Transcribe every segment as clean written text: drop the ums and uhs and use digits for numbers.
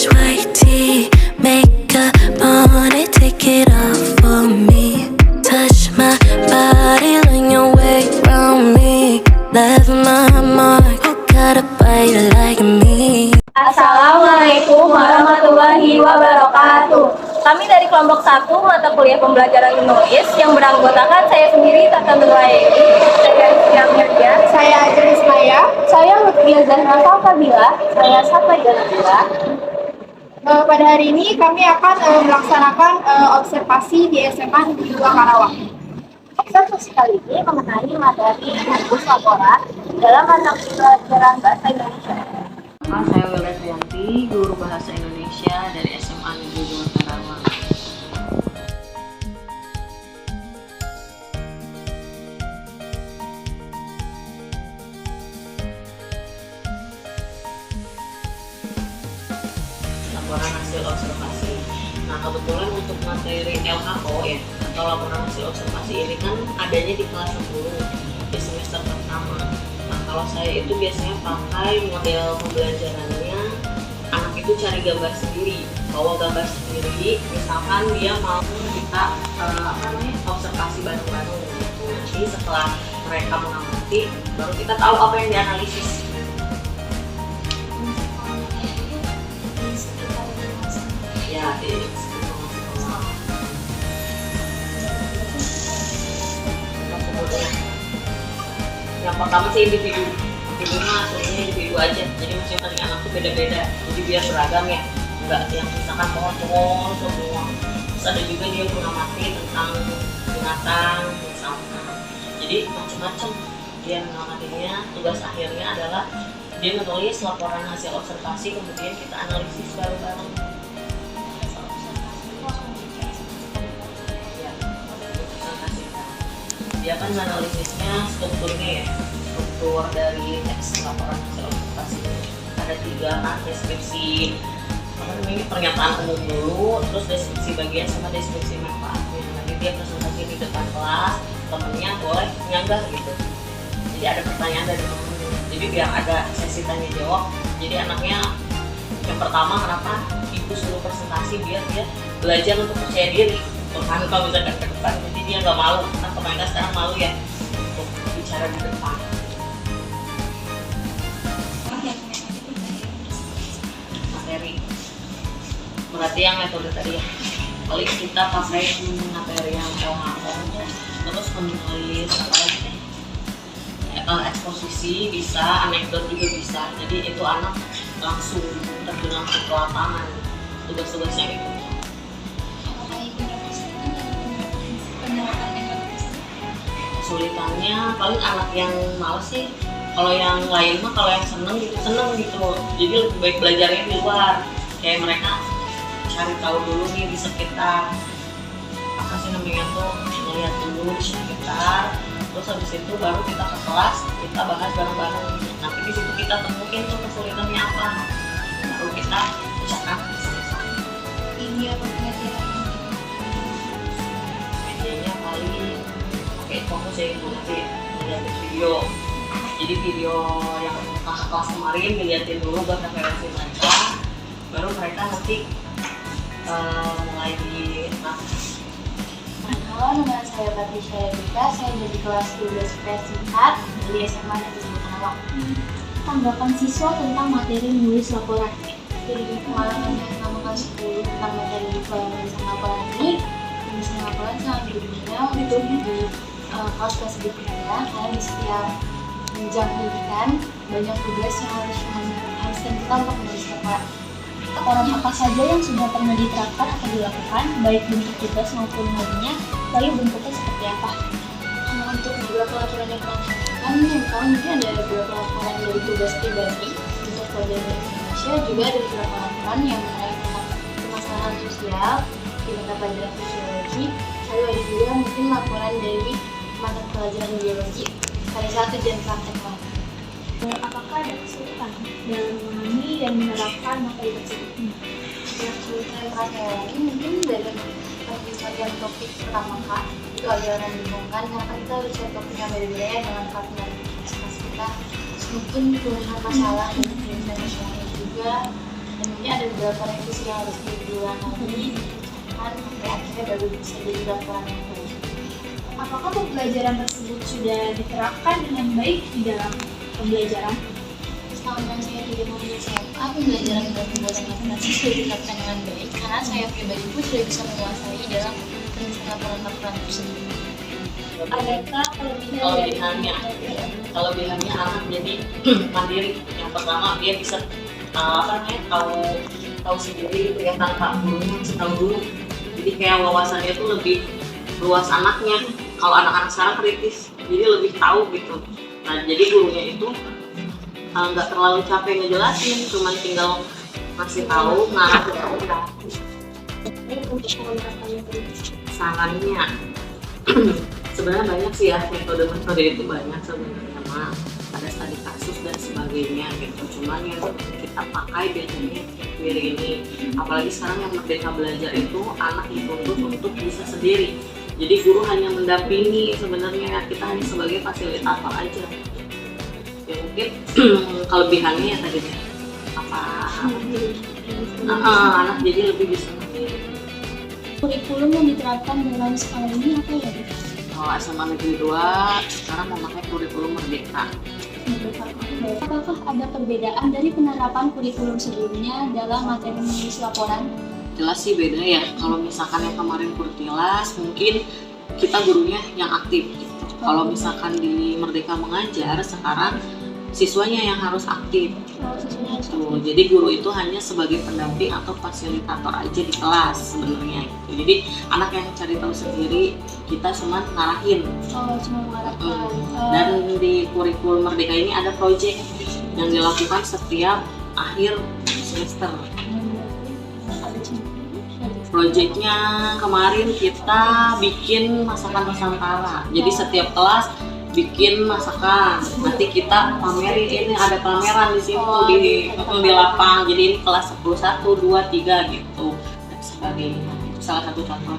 Fresh white tee, makeup on it, take it off for me. Touch my body, lean your way around me. Left my mark, who got a bite like me? Assalamualaikum warahmatullahi wabarakatuh. Kami dari kelompok 1 mata kuliah pembelajaran menulis yang beranggotakan saya sendiri Tata Nurwaini, saya Rizky Mirja, Saya Ajelis Maya. saya Lutfia Zahra Fadila, saya Safa Janabila. Pada hari ini kami akan melaksanakan observasi di SMA Negeri 2 Karawang. Observasi kali ini mengenai materi bungkus laporan dalam mata pelajaran bahasa Indonesia. Saya Wela Trianti, guru bahasa Indonesia dari SMA Negeri 2 Karawang. Laporan hasil observasi. Nah, kebetulan untuk materi LHO ya, atau laporan hasil observasi ini kan adanya di kelas 10 di semester pertama. Nah, kalau saya itu biasanya pakai model pembelajarannya anak itu cari gambar sendiri, bawa gambar sendiri. Misalkan dia mau kita observasi bareng-bareng gitu. Nanti setelah mereka mengamati, baru kita tahu apa yang dianalisis. Ya, di yang pertama sih individunya aslinya individu aja, jadi masing-masing anak tuh beda-beda, jadi biar beragam ya, enggak yang misalkan pohon-pohon semua. Terus ada juga dia mengamati tentang binatang misalkan, jadi macam-macam dia mengamatinya. Tugas akhirnya adalah dia menulis laporan hasil observasi, kemudian kita analisis bareng-bareng. Dia kan analisisnya strukturnya ya, struktur dari teks laporan hasil observasi ada 3 kan, deskripsi pernyataan umum dulu, terus deskripsi bagian sama deskripsi manfaatnya. Nanti dia presentasi di depan kelas, temennya boleh nyanggah gitu, jadi ada pertanyaan dari temennya, jadi biar ada sesi tanya jawab. Jadi anaknya yang pertama kenapa ibu suruh presentasi, biar dia belajar untuk percaya diri kan kalau misalkan ke depan, jadi dia nggak malu. Kan pemainnya sekarang malu ya untuk bicara di depan. Materi berarti yang metode tadi ya, paling kita pakai materi yang LHO, terus menulis apa lagi eksposisi bisa, anekdot juga bisa. Jadi itu anak langsung terjun ke lapangan, tugas-tugasnya gitu. Kesulitannya paling anak yang males sih. Kalau yang lain mah, kalau yang seneng gitu, jadi lebih baik belajarnya di luar, kayak mereka cari tahu dulu nih di sekitar, apa sih namanya tuh, ngeliat dulu di sekitar, terus habis itu baru kita ke kelas, kita bahas bareng-bareng. Nanti di situ kita temuin tuh kesulitannya apa, baru kita ucapkan selesai. Ini apa pengajaran? Medianya paling fokus ya, itu nanti melihat video. Jadi video yang kakak kelas kemarin dilihatin dulu buat referensi mereka, baru mereka nanti mulai di Halo, nama saya Patricia Rika, saya dari kelas 12 singkat dari SMA Negeri 2 Karawang. Tanggapan siswa tentang materi menulis laporan. Jadi pengalaman yang selama kelas 10 tentang materi penulisan laporan ini, penulisan laporan sangat berguna untuk di kelas berikutnya, karena di setiap jenjang pendidikan banyak tugas yang harus kita untuk menulis laporan. Laporan apa saja yang sudah pernah diterapkan atau dilakukan, baik bentuk tugas maupun lainnya, lalu bentuknya seperti apa? Untuk beberapa laporan yang pernah dilakukan, yang pertama mungkin ada beberapa laporan dari tugas pribadi untuk pelajaran bahasa Indonesia, juga ada beberapa laporan yang mengenai tentang permasalahan sosial di mata pelajaran sosiologi, lalu ada juga mungkin laporan dari mata pelajaran biologi pada saat ujian praktek lain. Apakah ada kesulitan dalam memahami dan menerapkan materi tersebut? Yang kesulitan yang pernah saya alami mungkin dalam penyelesaian topik pertama kak, itu agak membingungkan karena kan kita harus cari topik yang beda-beda ya dengan partner kelas kita. Terus mungkin pilihan masalah dan pilihan masalahnya juga, dan Jadi ada beberapa revisi yang harus diulang lagi, sampai akhirnya baru bisa jadi laporan yang baik. Apakah pembelajaran tersebut sudah diterapkan dengan baik di dalam pembelajaran? Selama saya tidak memilih SMA, pembelajaran dalam pembuatan aplikasi sudah dilakukan dengan baik karena saya pribadi pun sudah bisa menguasai dalam penyusunan laporan-laporan tersebut. Adakah kelebihannya? Kelebihannya anak jadi mandiri. Yang pertama dia bisa tahu sendiri gitu ya, tanpa gurunya kasih tahu dulu. Jadi kayak wawasannya tuh lebih luas anaknya. Kalau anak-anak sekarang kritis, jadi lebih tahu gitu. Nah jadi gurunya itu nggak terlalu capek ngejelasin, cuman tinggal ngasih tahu, ngarah ke udah. Sarannya sebenarnya banyak sih ya, metode itu banyak sebenarnya mah, ada studi kasus dan sebagainya gitu. Cuman yang kita pakai biasanya ini, apalagi sekarang yang Merdeka Belajar itu anak dituntut untuk bisa sendiri. Jadi guru hanya mendampingi, sebenarnya kita hanya sebagai fasilitator aja. Ya mungkin kelebihannya ya tadi anak jadi lebih bisa mandiri. Kurikulum yang diterapkan dalam sekolah ini apa ya? Kalau SMA Negeri 2 sekarang memakai kurikulum Merdeka. Apakah ada perbedaan dari penerapan kurikulum sebelumnya dalam materi menulis laporan? Jelas sih beda ya. Kalau misalkan yang kemarin Kurtilas mungkin kita gurunya yang aktif gitu. Kalau misalkan di Merdeka Mengajar sekarang siswanya yang harus aktif. Tuh, jadi guru itu hanya sebagai pendamping atau fasilitator aja di kelas sebenarnya gitu. Jadi anak yang cari tahu sendiri, kita cuma ngarahin. Cuma mengarahkan. Dan di kurikulum Merdeka ini ada proyek yang dilakukan setiap akhir semester. Proyeknya kemarin kita bikin masakan Nusantara. Jadi setiap kelas bikin masakan. Nanti kita pamerin, ini ada pameran di situ di lapang. Jadi ini kelas 1, 2, 3 gitu dan sebagainya. Itu salah satu contoh.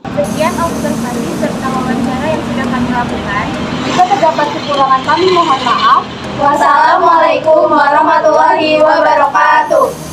Sekian observasi serta wawancara yang sudah kami lakukan. Jika terdapat kekurangan kami mohon maaf. Wassalamualaikum warahmatullahi wabarakatuh.